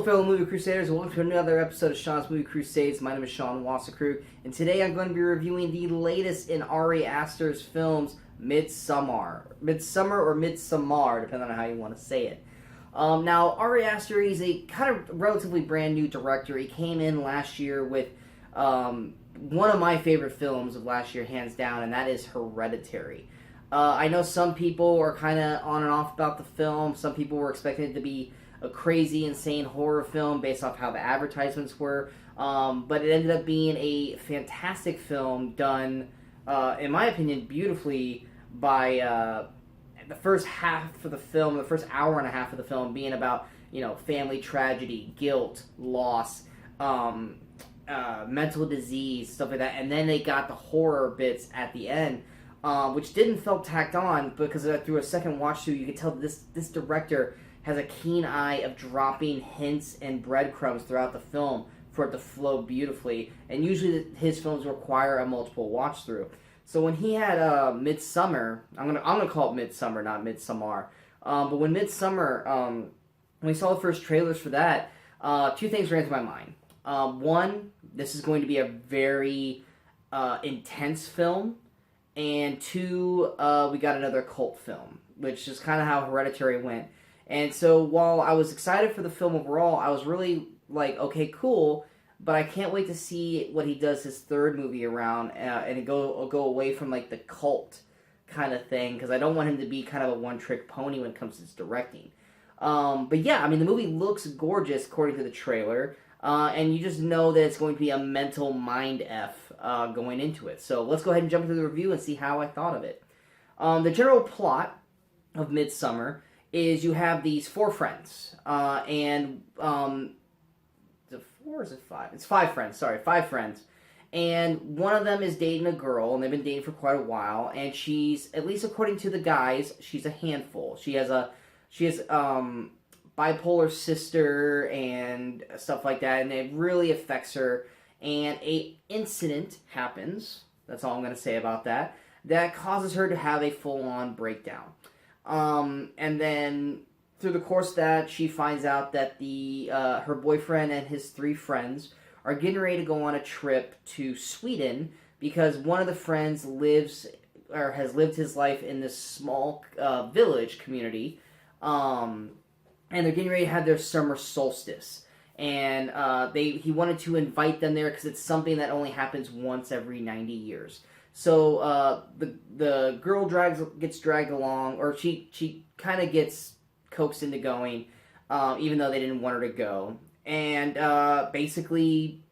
fellow Movie Crusaders, and welcome to another episode of Sean's Movie Crusades. My name is Sean Wassacrew, and today I'm going to be reviewing the latest in Ari Aster's films, Midsommar, or Midsommar, depending on how you want to say it. Now, Ari Aster is a kind of relatively brand new director. He came in last year with one of my favorite films of last year, hands down, and that is Hereditary. I know some people are kind of on and off about the film. Some people were expecting it to be a crazy, insane horror film based off how the advertisements were. But it ended up being a fantastic film done, in my opinion, beautifully by the first half of the film, the first hour and a half of the film being about, family tragedy, guilt, loss, mental disease, stuff like that. And then they got the horror bits at the end, which didn't feel tacked on because through a second watch through, you could tell that this director has a keen eye of dropping hints and breadcrumbs throughout the film for it to flow beautifully. And usually his films require a multiple watch through. So when he had Midsommar, I'm gonna call it Midsommar, not Midsommar. But when Midsommar, when we saw the first trailers for that, two things ran through my mind. One, this is going to be a very intense film, and two, we got another cult film, which is kind of how Hereditary went. And so while I was excited for the film overall, I was really like, okay, cool, but I can't wait to see what he does his third movie around and go away from like the cult kind of thing, because I don't want him to be kind of a one-trick pony when it comes to his directing. But yeah, I mean, the movie looks gorgeous according to the trailer, and you just know that it's going to be a mental mind F going into it. So let's go ahead and jump into the review and see how I thought of it. The general plot of Midsommar is you have these four friends, and is it four or is it five? It's five friends, sorry, five friends. And one of them is dating a girl, and they've been dating for quite a while, and she's, at least according to the guys, she's a handful. She has bipolar sister and stuff like that, and it really affects her, and a incident happens, that's all I'm going to say about that, that causes her to have a full-on breakdown. And then through the course of that, she finds out that her boyfriend and his three friends are getting ready to go on a trip to Sweden because one of the friends has lived his life in this small village community, and they're getting ready to have their summer solstice. And he wanted to invite them there because it's something that only happens once every 90 years. So the girl gets dragged along, or she kind of gets coaxed into going, even though they didn't want her to go. And basically,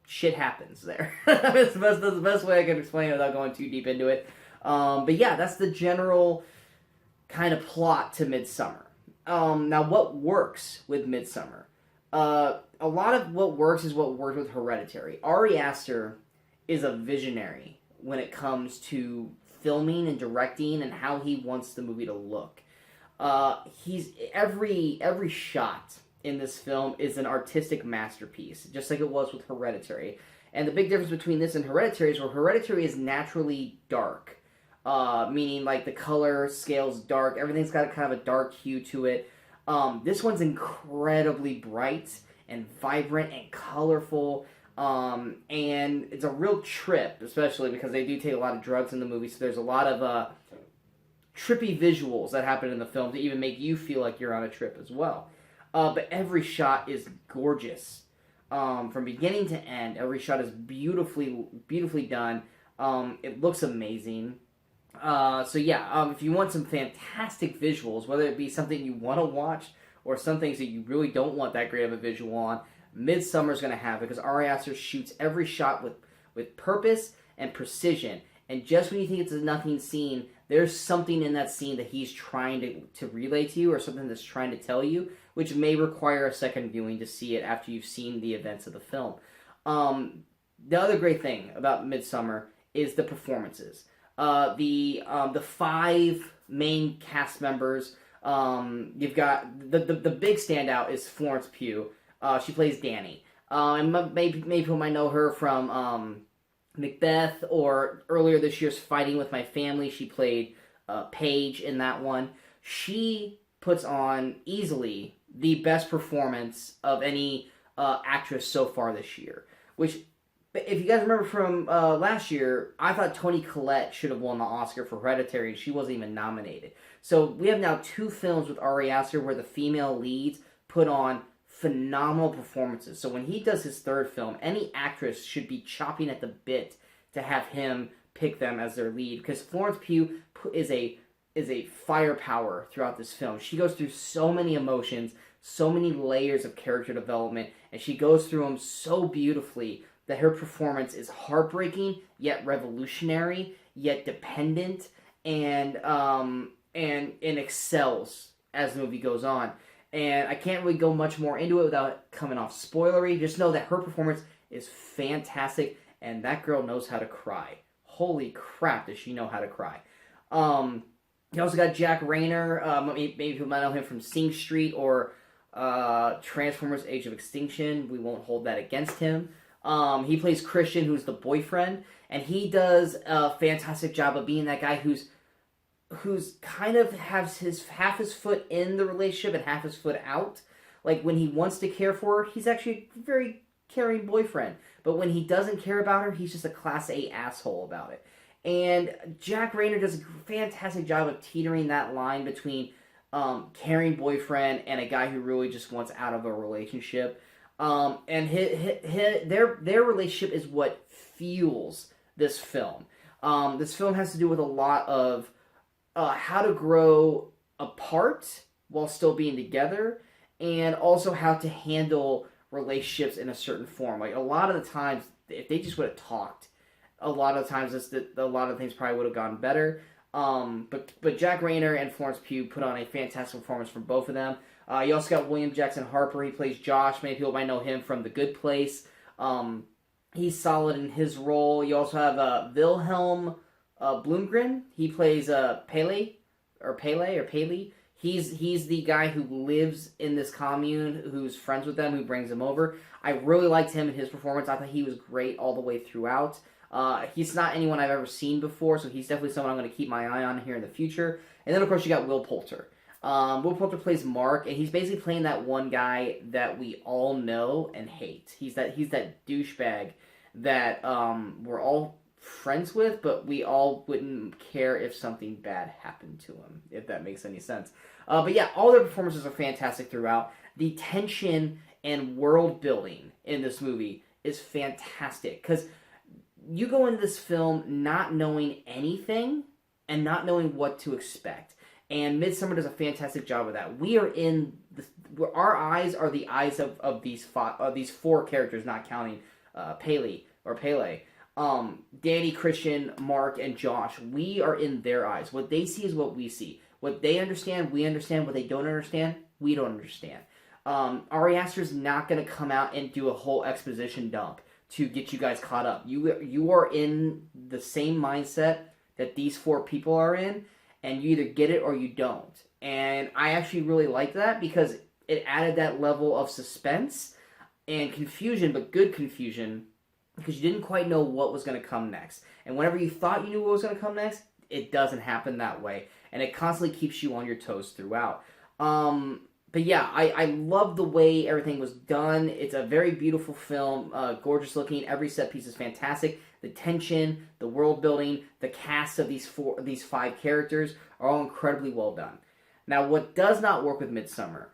shit happens there. That's the best way I can explain it without going too deep into it. But yeah, that's the general kind of plot to Midsommar. Now, what works with Midsommar? A lot of what works is what worked with Hereditary. Ari Aster is a visionary when it comes to filming and directing and how he wants the movie to look. He's every shot in this film is an artistic masterpiece, just like it was with Hereditary. And the big difference between this and Hereditary is where Hereditary is naturally dark, meaning like the color scale's dark, everything's got kind of a dark hue to it. This one's incredibly bright and vibrant and colorful. And it's a real trip, especially because they do take a lot of drugs in the movie, so there's a lot of trippy visuals that happen in the film to even make you feel like you're on a trip as well. But every shot is gorgeous. From beginning to end, every shot is beautifully done. It looks amazing. So yeah, if you want some fantastic visuals, whether it be something you want to watch or some things that you really don't want that great of a visual on, Midsommar's going to have it because Ari Aster shoots every shot with purpose and precision. And just when you think it's a nothing scene, there's something in that scene that he's trying to relay to you, or something that's trying to tell you, which may require a second viewing to see it after you've seen the events of the film. The other great thing about Midsommar is the performances. The five main cast members. You've got the big standout is Florence Pugh. She plays Danny. And maybe people might know her from Macbeth, or earlier this year's Fighting with My Family. She played Paige in that one. She puts on easily the best performance of any actress so far this year. Which, if you guys remember from last year, I thought Toni Collette should have won the Oscar for Hereditary, and she wasn't even nominated. So we have now 2 films with Ari Aster where the female leads put on phenomenal performances. So when he does his 3rd film, any actress should be chopping at the bit to have him pick them as their lead, because Florence Pugh is a firepower throughout this film. She goes through so many emotions, so many layers of character development, and she goes through them so beautifully that her performance is heartbreaking, yet revolutionary, yet dependent, and excels as the movie goes on. And I can't really go much more into it without coming off spoilery. Just know that her performance is fantastic, and that girl knows how to cry. Holy crap, does she know how to cry. You also got Jack Rayner. Maybe you might know him from Sing Street or Transformers Age of Extinction. We won't hold that against him. He plays Christian, who's the boyfriend, and he does a fantastic job of being that guy who's kind of has half his foot in the relationship and half his foot out. Like, when he wants to care for her, he's actually a very caring boyfriend. But when he doesn't care about her, he's just a class A asshole about it. And Jack Rayner does a fantastic job of teetering that line between caring boyfriend and a guy who really just wants out of a relationship. And their relationship is what fuels this film. This film has to do with a lot of how to grow apart while still being together, and also how to handle relationships in a certain form. Like, a lot of the times, if they just would have talked, a lot of times a lot of things probably would have gone better. But Jack Rayner and Florence Pugh put on a fantastic performance from both of them. You also got William Jackson Harper. He plays Josh. Many people might know him from The Good Place. He's solid in his role. You also have Wilhelm Bloomgren. He plays Pele. He's the guy who lives in this commune, who's friends with them, who brings them over. I really liked him and his performance. I thought he was great all the way throughout. He's not anyone I've ever seen before, so he's definitely someone I'm going to keep my eye on here in the future. And then, of course, you got Will Poulter. Will Poulter plays Mark, and he's basically playing that one guy that we all know and hate. He's that douchebag that we're all friends with, but we all wouldn't care if something bad happened to him, if that makes any sense. But yeah, all their performances are fantastic throughout. The tension and world building in this movie is fantastic, because you go into this film not knowing anything and not knowing what to expect. And Midsommar does a fantastic job of that. We are our eyes are the eyes of these 4 characters, not counting Pele. Danny, Christian, Mark, and Josh. We are in their eyes. What they see is what we see. What they understand, we understand. What they don't understand, we don't understand. Ari Aster's not going to come out and do a whole exposition dump to get you guys caught up. You are in the same mindset that these 4 people are in, and you either get it or you don't. And I actually really like that, because it added that level of suspense and confusion, but good confusion, because you didn't quite know what was going to come next. And whenever you thought you knew what was going to come next, it doesn't happen that way. And it constantly keeps you on your toes throughout. But yeah, I love the way everything was done. It's a very beautiful film, gorgeous looking. Every set piece is fantastic. The tension, the world building, the cast of these 5 characters are all incredibly well done. Now, what does not work with Midsommar,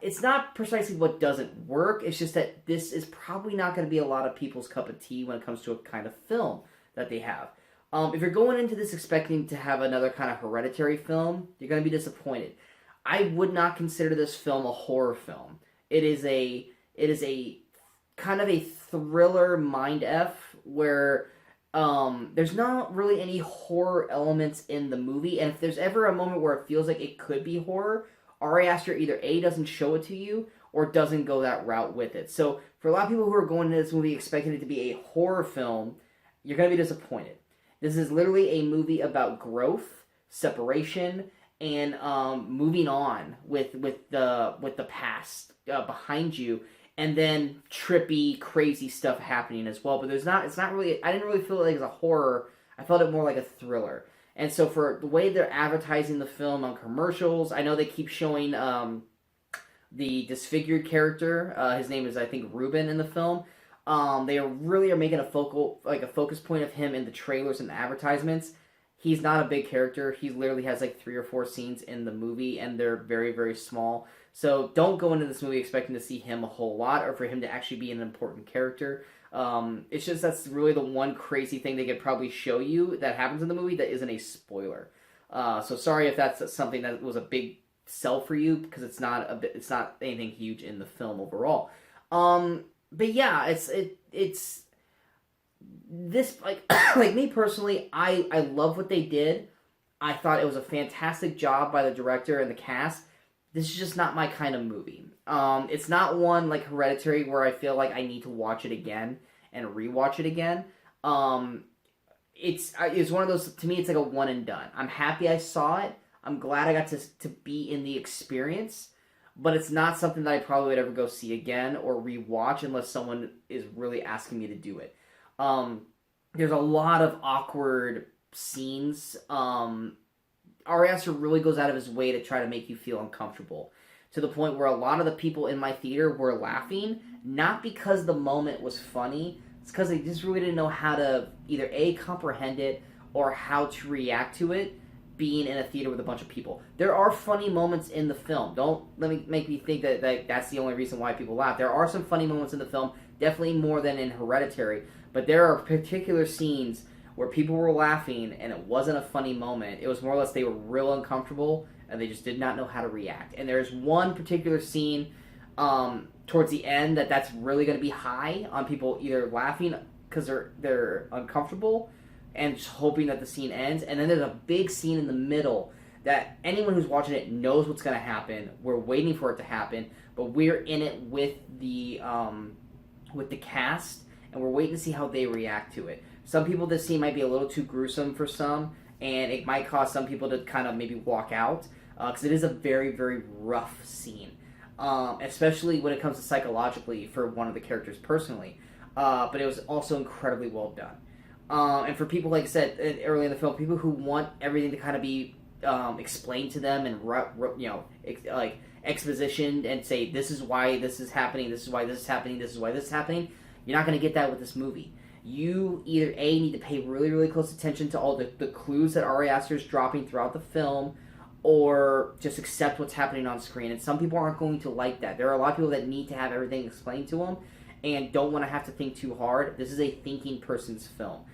it's not precisely what doesn't work. It's just that this is probably not going to be a lot of people's cup of tea when it comes to a kind of film that they have. If you're going into this expecting to have another kind of Hereditary film, you're going to be disappointed. I would not consider this film a horror film. It is a kind of a thriller mind F where there's not really any horror elements in the movie, and if there's ever a moment where it feels like it could be horror, Ari Aster either A, doesn't show it to you, or doesn't go that route with it. So for a lot of people who are going into this movie expecting it to be a horror film, you're going to be disappointed. This is literally a movie about growth, separation, and moving on with the past behind you, and then trippy, crazy stuff happening as well. But it's not really. I didn't really feel like it's a horror. I felt it more like a thriller. And so for the way they're advertising the film on commercials, I know they keep showing the disfigured character. His name is, I think, Ruben in the film. They really are making a focus point of him in the trailers and the advertisements. He's not a big character. He literally has like 3 or 4 scenes in the movie, and they're very, very small. So don't go into this movie expecting to see him a whole lot or for him to actually be an important character. It's just that's really the one crazy thing they could probably show you that happens in the movie that isn't a spoiler. So sorry if that's something that was a big sell for you, because it's not anything huge in the film overall. But yeah, it's this, like like me personally, I love what they did. I thought it was a fantastic job by the director and the cast. This is just not my kind of movie. It's not one like Hereditary where I feel like I need to watch it again and rewatch it again. It's one of those, to me, it's like a one and done. I'm happy I saw it. I'm glad I got to be in the experience, but it's not something that I probably would ever go see again or rewatch unless someone is really asking me to do it. There's a lot of awkward scenes. Ari Aster really goes out of his way to try to make you feel uncomfortable, to the point where a lot of the people in my theater were laughing, not because the moment was funny, it's because they just really didn't know how to either A, comprehend it, or how to react to it being in a theater with a bunch of people. There are funny moments in the film. Don't make me think that that's the only reason why people laugh. There are some funny moments in the film, definitely more than in Hereditary, but there are particular scenes where people were laughing and it wasn't a funny moment. It was more or less they were real uncomfortable and they just did not know how to react. And there's one particular scene towards the end that's really going to be high on people either laughing because they're uncomfortable and just hoping that the scene ends. And then there's a big scene in the middle that anyone who's watching it knows what's going to happen. We're waiting for it to happen, but we're in it with the cast, and we're waiting to see how they react to it. Some people, this scene might be a little too gruesome for some, and it might cause some people to kind of maybe walk out, because it is a very, very rough scene, especially when it comes to psychologically for one of the characters personally. But it was also incredibly well done. And for people, like I said earlier in the film, people who want everything to kind of be explained to them and like expositioned and say, this is why this is happening, this is why this is happening, this is why this is happening, you're not going to get that with this movie. You either A, need to pay really, really close attention to all the clues that Ari Aster is dropping throughout the film, or just accept what's happening on screen. And some people aren't going to like that. There are a lot of people that need to have everything explained to them and don't want to have to think too hard. This is a thinking person's film.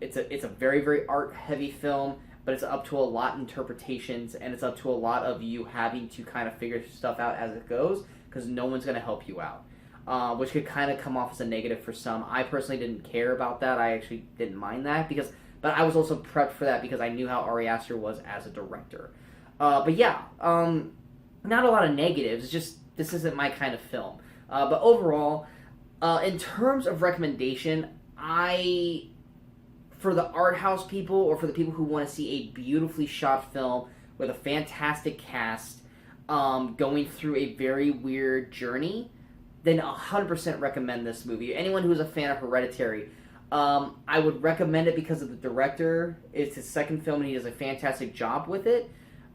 It's a very, very art-heavy film, but it's up to a lot of interpretations, and it's up to a lot of you having to kind of figure stuff out as it goes, because no one's going to help you out. Which could kind of come off as a negative for some. I personally didn't care about that. I actually didn't mind that, but I was also prepped for that because I knew how Ari Aster was as a director. But yeah, not a lot of negatives. It's just, this isn't my kind of film. But overall, in terms of recommendation, for the art house people, or for the people who want to see a beautifully shot film with a fantastic cast, going through a very weird journey, then 100% recommend this movie. Anyone who's a fan of Hereditary, I would recommend it because of the director. It's his second film and he does a fantastic job with it,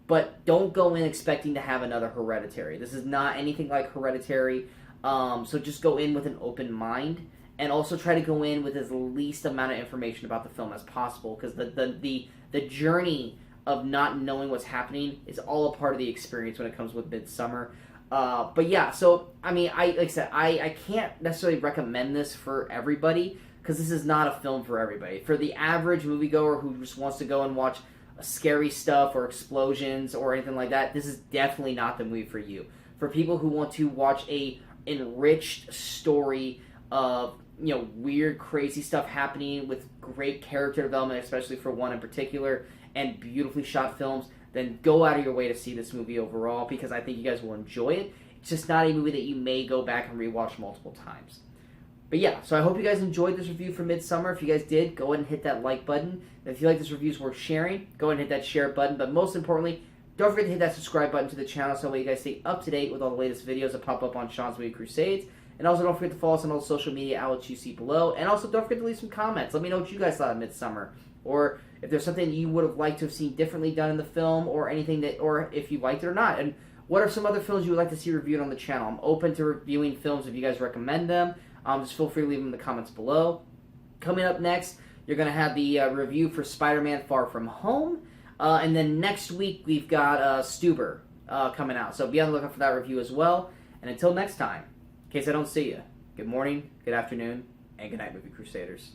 but don't go in expecting to have another Hereditary. This is not anything like Hereditary, so just go in with an open mind, and also try to go in with as least amount of information about the film as possible, because the journey of not knowing what's happening is all a part of the experience when it comes with Midsommar. But yeah, so, I mean, like I said, I can't necessarily recommend this for everybody, because this is not a film for everybody. For the average moviegoer who just wants to go and watch scary stuff or explosions or anything like that, this is definitely not the movie for you. For people who want to watch a enriched story of, weird, crazy stuff happening with great character development, especially for one in particular, and beautifully shot films, then go out of your way to see this movie overall, because I think you guys will enjoy it. It's just not a movie that you may go back and rewatch multiple times. But yeah, so I hope you guys enjoyed this review for Midsommar. If you guys did, go ahead and hit that like button. And if you like this review is worth sharing, go ahead and hit that share button. But most importantly, don't forget to hit that subscribe button to the channel so that way you guys stay up to date with all the latest videos that pop up on Sean's Movie Crusades. And also don't forget to follow us on all the social media outlets you see below. And also don't forget to leave some comments. Let me know what you guys thought of Midsommar. Or if there's something you would have liked to have seen differently done in the film, or anything that, or if you liked it or not. And what are some other films you would like to see reviewed on the channel? I'm open to reviewing films if you guys recommend them. Just feel free to leave them in the comments below. Coming up next, you're going to have the review for Spider-Man Far From Home. And then next week, we've got Stuber coming out. So be on the lookout for that review as well. And until next time, in case I don't see you, good morning, good afternoon, and good night, Movie Crusaders.